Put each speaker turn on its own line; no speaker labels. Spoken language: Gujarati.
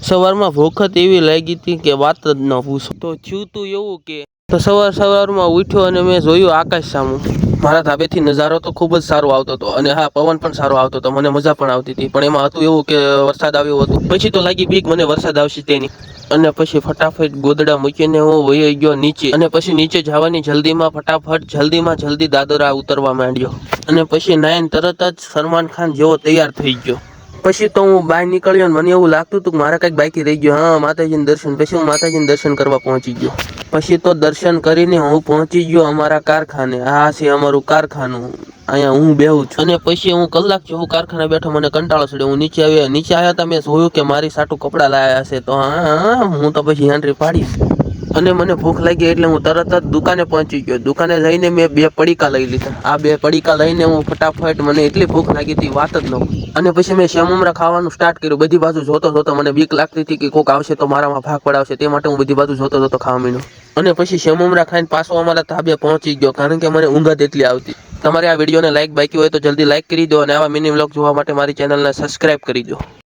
સવારમાં ભૂખ જ એવી લાગી હતી કે વાત જ ન પૂછો. તો થયું તું એવું કે તો સવારમાં ઉઠ્યો અને મેં જોયું આકાશ સામું. મારા ધાબેથી નજારો તો ખૂબ જ સારો આવતો હતો અને હા, પવન પણ સારો આવતો હતો, મને મજા પણ આવતી હતી. પણ એમાં હતું એવું કે વરસાદ આવ્યો હતો. પછી તો લાગી બીક મને વરસાદ આવશે તેની. અને પછી ફટાફટ ગોદડા મૂકીને હું વહી ગયો નીચે. અને પછી નીચે જવાની જલ્દીમાં જલ્દી દાદરા ઉતરવા માંડ્યો. અને પછી નાઈન તરત જ સલમાન ખાન જેવો તૈયાર થઈ ગયો. પછી તો હું બહાર નીકળ્યો, મને એવું લાગતું હતું કે મારા કંઈક બાકી રહી ગયો. હા, માતાજીના દર્શન. પછી હું માતાજીના દર્શન કરવા પહોંચી ગયો. પછી તો દર્શન કરીને હું પહોંચી ગયો અમારા કારખાને. આ છે અમારું કારખાનું, અહીંયા હું બેહું છું. અને પછી હું કલાક જેવું કારખાને બેઠો, મને કંટાળો ચડ્યો. હું નીચે આવ્યા હતા, મેં જોયું કે મારી સાટું કપડાં લાયા હશે. તો હું તો પછી હેન્ડ્રી પાડી. અને મને ભૂખ લાગી એટલે હું તરત જ દુકાને પહોંચી ગયો. દુકાને જઈને મેં 2 પડીકા લઈ લીધા. આ 2 પડીકા લઈને હું ફટાફટ, મને એટલી ભૂખ લાગી હતી વાત જ ન. અને પછી મેં સેવમમરા ખાવાનું સ્ટાર્ટ કર્યું. બધી બાજુ જોતો મને બીક લાગતી હતી કે કોક આવશે તો મારામાં ભાગ પડાવશે. તે માટે હું બધી બાજુ જોતો ખાવા માંડ્યો. અને પછી સેવમમરા ખાઈને પાછો અમારા ધાબે પહોંચી ગયો, કારણ કે મને ઊંઘ જ એટલી આવતી. તમારે આ વિડીયોને લાઈક બાકી હોય તો જલ્દી લાઈક કરી દો અને આવા મિની વ્લોગ જોવા માટે મારી ચેનલને સબસ્ક્રાઈબ કરી દો.